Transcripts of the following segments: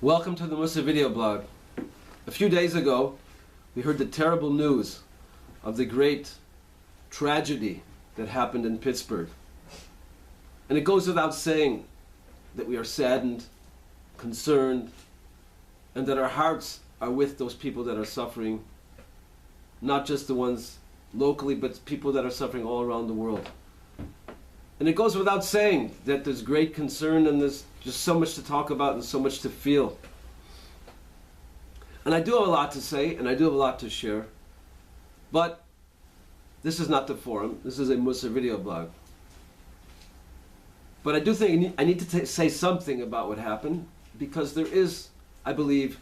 Welcome to the Musa video blog. A few days ago, we heard the terrible news of the great tragedy that happened in Pittsburgh. And it goes without saying that we are saddened, concerned, and that our hearts are with those people that are suffering, not just the ones locally, but people that are suffering all around the world. And it goes without saying that there's great concern and there's just so much to talk about and so much to feel. And I do have a lot to say and I do have a lot to share, but this is not the forum. This is a Musa video blog. But I do think I need to say something about what happened, because there is, I believe,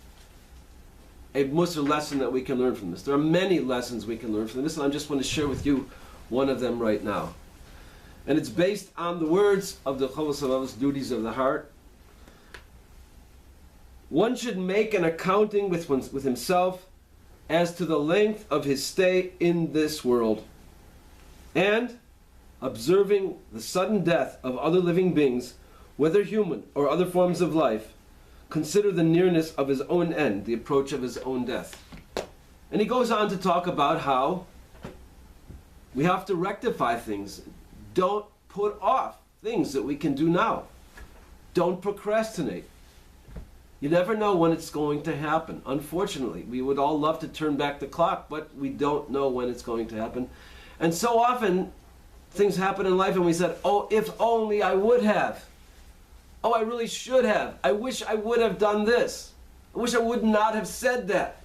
a Musa lesson that we can learn from this. There are many lessons we can learn from this, and I just want to share with you one of them right now. And it's based on the words of the Chovos HaLevavos, Duties of the Heart. One should make an accounting with himself as to the length of his stay in this world, and observing the sudden death of other living beings, whether human or other forms of life, consider the nearness of his own end, the approach of his own death. And he goes on to talk about how we have to rectify things. Don't put off things that we can do now. Don't procrastinate. You never know when it's going to happen. Unfortunately, we would all love to turn back the clock, but we don't know when it's going to happen. And so often, things happen in life and we said, oh, if only I would have. Oh, I really should have. I wish I would have done this. I wish I would not have said that.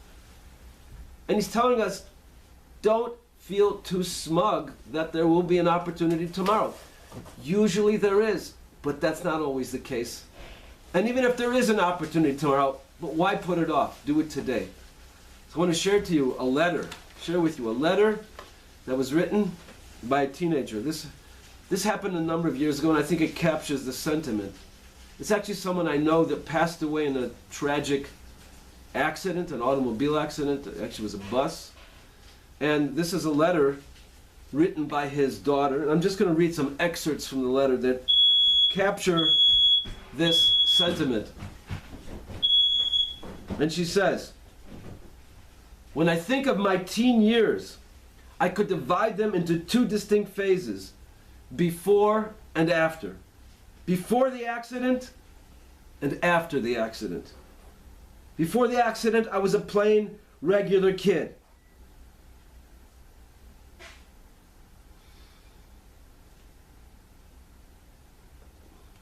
And he's telling us, don't feel too smug that there will be an opportunity tomorrow. Usually there is, but that's not always the case. And even if there is an opportunity tomorrow, but why put it off? Do it today. So I want to share with you a letter that was written by a teenager. This happened a number of years ago, and I think it captures the sentiment. It's actually someone I know that passed away in a tragic accident, an automobile accident. It actually was a bus. And this is a letter written by his daughter. And I'm just going to read some excerpts from the letter that capture this sentiment. And she says, when I think of my teen years, I could divide them into two distinct phases, before and after. Before the accident and after the accident. Before the accident, I was a plain, regular kid.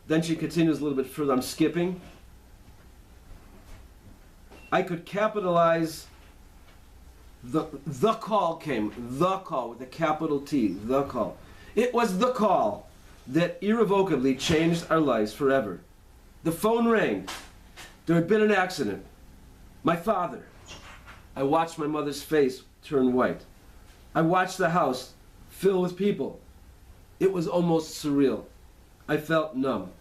Then she continues a little bit further. I'm skipping. I could capitalize the call came. The call with a capital T. The call. It was the call that irrevocably changed our lives forever. The phone rang. There had been an accident. My father. I watched my mother's face turn white. I watched the house fill with people. It was almost surreal. I felt numb.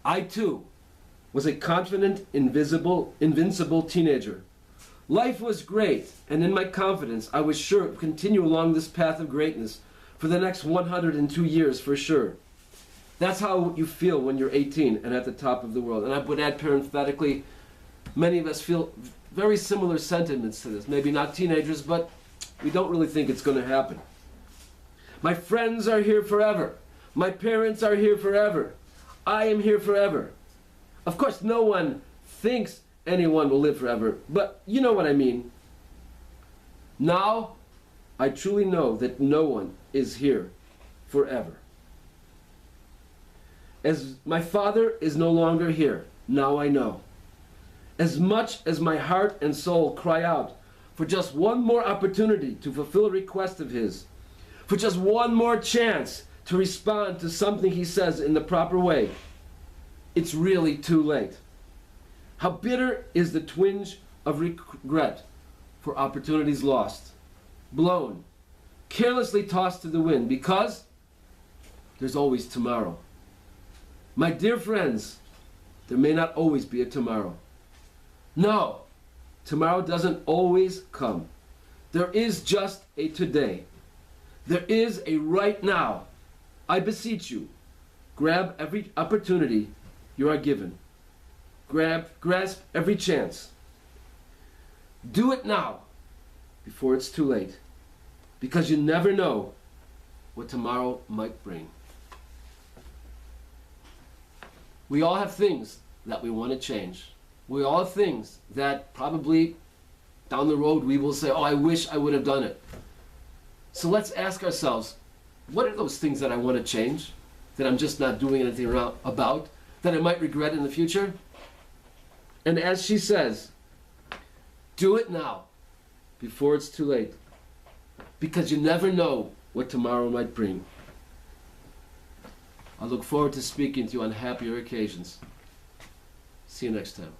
I too was a confident, invincible teenager. Life was great, and in my confidence, I was sure to continue along this path of greatness for the next 102 years for sure. That's how you feel when you're 18 and at the top of the world. And I would add parenthetically, many of us feel very similar sentiments to this. Maybe not teenagers, but we don't really think it's going to happen. My friends are here forever. My parents are here forever. I am here forever. Of course, no one thinks anyone will live forever, but you know what I mean. Now, I truly know that no one is here forever. As my father is no longer here, now I know. As much as my heart and soul cry out for just one more opportunity to fulfill a request of his, for just one more chance to respond to something he says in the proper way, it's really too late. How bitter is the twinge of regret for opportunities lost, blown, carelessly tossed to the wind, because there's always tomorrow. My dear friends, there may not always be a tomorrow. No, tomorrow doesn't always come. There is just a today. There is a right now. I beseech you, grab every opportunity you are given. Grasp every chance. Do it now, before it's too late, because you never know what tomorrow might bring. We all have things that we want to change. We all have things that probably down the road we will say, oh, I wish I would have done it. So let's ask ourselves, what are those things that I want to change, that I'm just not doing anything about, that I might regret in the future? And as she says, do it now, before it's too late, because you never know what tomorrow might bring. I look forward to speaking to you on happier occasions. See you next time.